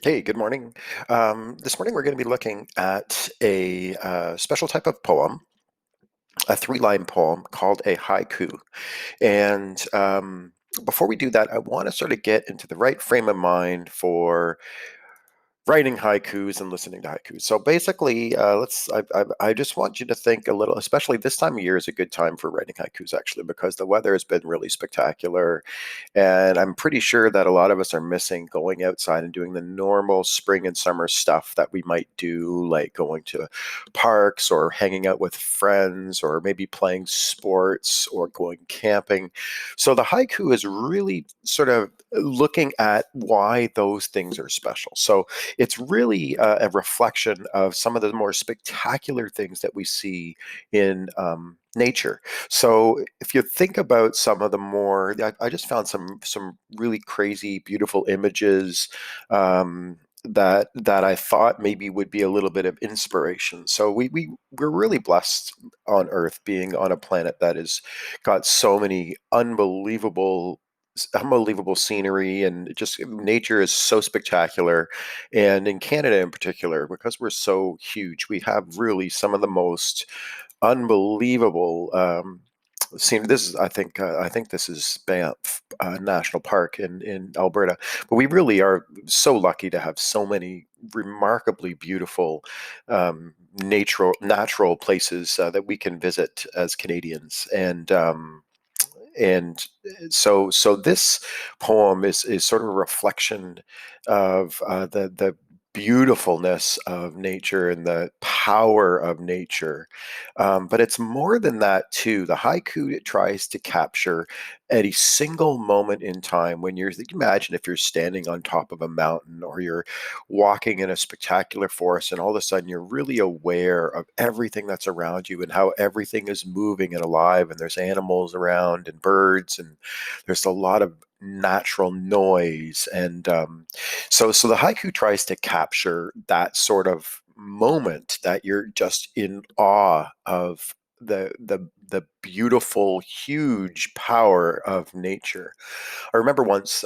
Hey, good morning. This morning we're going to be looking at a special type of poem, a three-line poem called a haiku. And before we do that, I want to sort of get into the right frame of mind for writing haikus and listening to haikus. So basically, I just want you to think a little, especially this time of year is a good time for writing haikus actually, because the weather has been really spectacular. And I'm pretty sure that a lot of us are missing going outside and doing the normal spring and summer stuff that we might do, like going to parks or hanging out with friends or maybe playing sports or going camping. So the haiku is really sort of looking at why those things are special. So it's really a reflection of some of the more spectacular things that we see in nature. So if you think about some of the more, I just found some really crazy, beautiful images that I thought maybe would be a little bit of inspiration. So we're really blessed on Earth, being on a planet that has got so many unbelievable scenery, and just nature is so spectacular. And in Canada in particular, because we're so huge, we have really some of the most unbelievable scene. This is, I think this is Banff National Park in Alberta, but we really are so lucky to have so many remarkably beautiful natural places that we can visit as Canadians. And so this poem is sort of a reflection of the beautifulness of nature and the power of nature. But it's more than that too. The haiku, it tries to capture at a single moment in time when imagine if you're standing on top of a mountain, or you're walking in a spectacular forest, and all of a sudden you're really aware of everything that's around you and how everything is moving and alive, and there's animals around and birds, and there's a lot of natural noise. And so the haiku tries to capture that sort of moment that you're just in awe of the beautiful, huge power of nature. I remember once,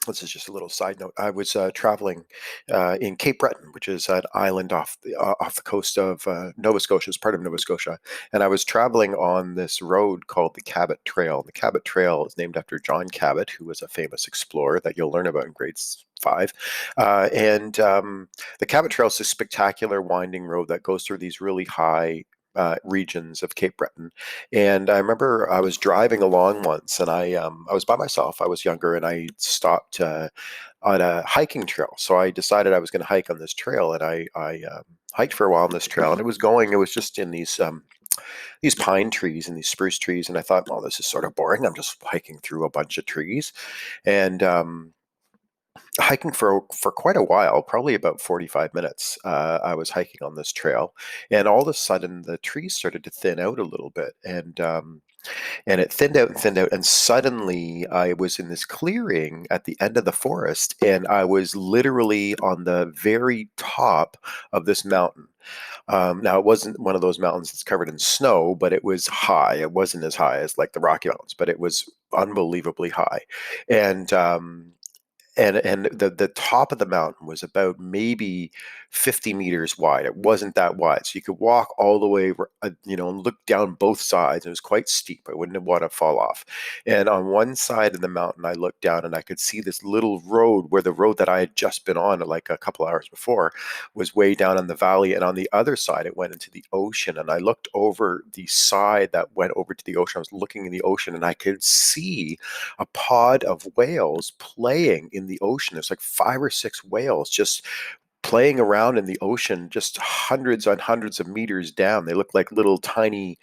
this is just a little side note. I was traveling in Cape Breton, which is an island off the coast of Nova Scotia. It's part of Nova Scotia, and I was traveling on this road called the Cabot Trail. The Cabot Trail is named after John Cabot, who was a famous explorer that you'll learn about in grades 5. And the Cabot Trail is a spectacular winding road that goes through these really high regions of Cape Breton. And I remember I was driving along once, and I was by myself. I was younger, and I stopped on a hiking trail. So I decided I was going to hike on this trail, and I hiked for a while on this trail, and it was just in these pine trees and these spruce trees, and I thought, well, this is sort of boring. I'm just hiking through a bunch of trees, and hiking for quite a while, probably about 45 minutes. I was hiking on this trail, and all of a sudden the trees started to thin out a little bit, and it thinned out and thinned out, and suddenly I was in this clearing at the end of the forest, and I was literally on the very top of this mountain. Now, it wasn't one of those mountains that's covered in snow, but it was high. It wasn't as high as like the Rocky Mountains, but it was unbelievably high. And and and the top of the mountain was about maybe 50 meters wide. It wasn't that wide, so you could walk all the way, and look down both sides. It was quite steep. I wouldn't want to fall off. And on one side of the mountain, I looked down and I could see this little road, where the road that I had just been on like a couple hours before was way down in the valley. And on the other side, it went into the ocean. And I looked over the side that went over to the ocean. I was looking in the ocean, and I could see a pod of whales playing in the ocean. There's like 5 or 6 whales just playing around in the ocean, just hundreds on hundreds of meters down. They looked like little tiny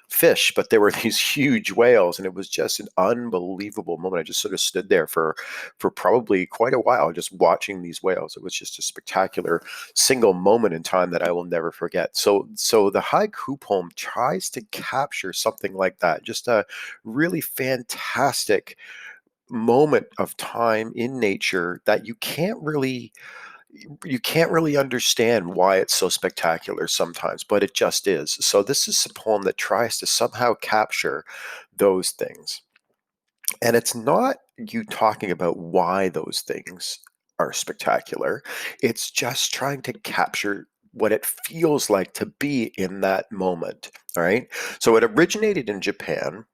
fish, but there were these huge whales, and it was just an unbelievable moment. I just sort of stood there for probably quite a while, just watching these whales. It was just a spectacular single moment in time that I will never forget. So the haiku poem tries to capture something like that, just a really fantastic moment of time in nature that you can't really understand why it's so spectacular sometimes, but it just is. So this is a poem that tries to somehow capture those things. And it's not you talking about why those things are spectacular. It's just trying to capture what it feels like to be in that moment. All right. So it originated in Japan.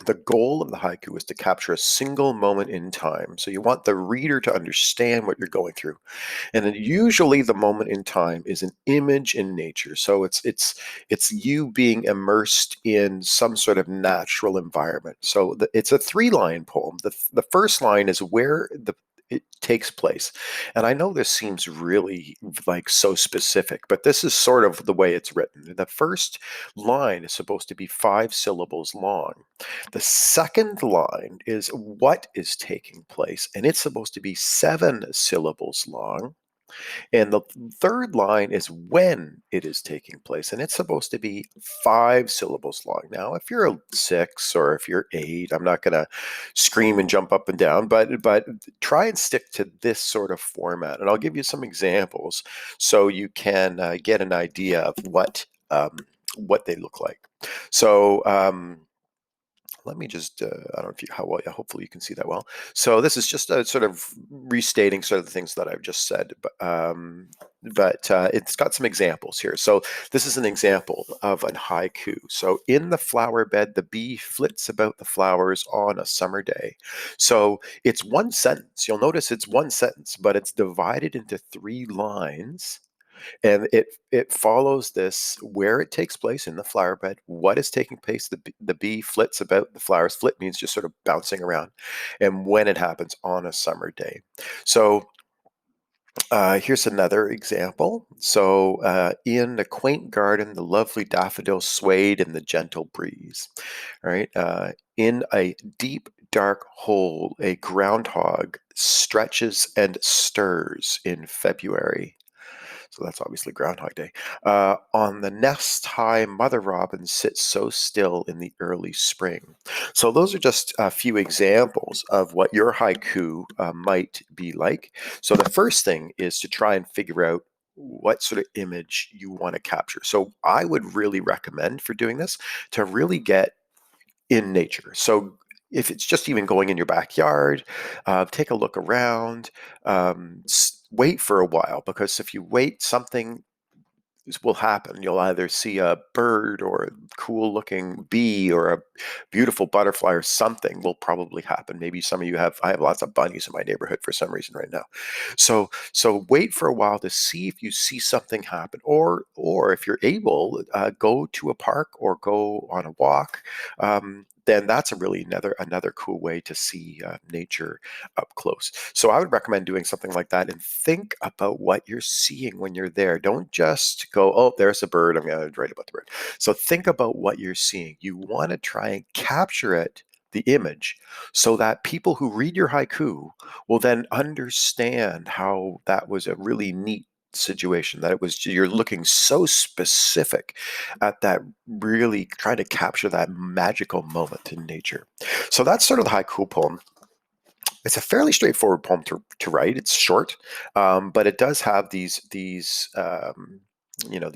The goal of the haiku is to capture a single moment in time. So you want the reader to understand what you're going through. And then usually the moment in time is an image in nature. So it's you being immersed in some sort of natural environment. So it's a three-line poem. The first line is where it takes place. And I know this seems really like so specific, but this is sort of the way it's written. The first line is supposed to be 5 syllables long. The second line is what is taking place, and it's supposed to be 7 syllables long. And the third line is when it is taking place, and it's supposed to be 5 syllables long. Now, if you're a 6 or if you're 8, I'm not going to scream and jump up and down, but try and stick to this sort of format. And I'll give you some examples so you can get an idea of what they look like. So. Let me just, I don't know if you, how well, yeah, hopefully you can see that well. So this is just a sort of restating sort of the things that I've just said, but it's got some examples here. So this is an example of a haiku. So in the flower bed, the bee flits about the flowers on a summer day. So it's one sentence. You'll notice it's one sentence, but it's divided into 3 lines, and it follows this where it takes place in the flower bed, what is taking place. The bee flits about the flowers. Flit means just sort of bouncing around, and when it happens on a summer day. So here's another example. So in a quaint garden, the lovely daffodil swayed in the gentle breeze. All right. In a deep dark hole, a groundhog stretches and stirs in February. So that's obviously Groundhog Day. On the nest high, mother robin sits so still in the early spring. So those are just a few examples of what your haiku might be like. So the first thing is to try and figure out what sort of image you want to capture. So I would really recommend for doing this to really get in nature. So if it's just even going in your backyard, take a look around, wait for a while, because if you wait, something will happen. You'll either see a bird or a cool looking bee or a beautiful butterfly, or something will probably happen. Maybe some of you have, I have lots of bunnies in my neighborhood for some reason right now. So wait for a while to see if you see something happen, or if you're able, go to a park or go on a walk. Then that's a really another cool way to see nature up close. So I would recommend doing something like that, and think about what you're seeing when you're there. Don't just go, oh, there's a bird, I'm going to write about the bird. So think about what you're seeing. You want to try and capture it, the image, so that people who read your haiku will then understand how that was a really neat situation, that it was, you're looking so specific at that, really trying to capture that magical moment in nature. So that's sort of the haiku poem. It's a fairly straightforward poem to write. It's short, but it does have these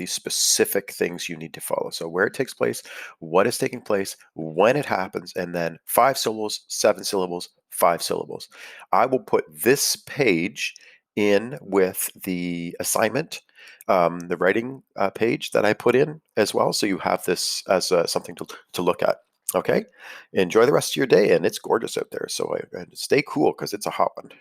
specific things you need to follow. So where it takes place, what is taking place, when it happens, and then 5 syllables, 7 syllables, 5 syllables. I will put this page in with the assignment, the writing page that I put in as well. So you have this as something to look at. Okay, enjoy the rest of your day, and it's gorgeous out there. So stay cool because it's a hot one.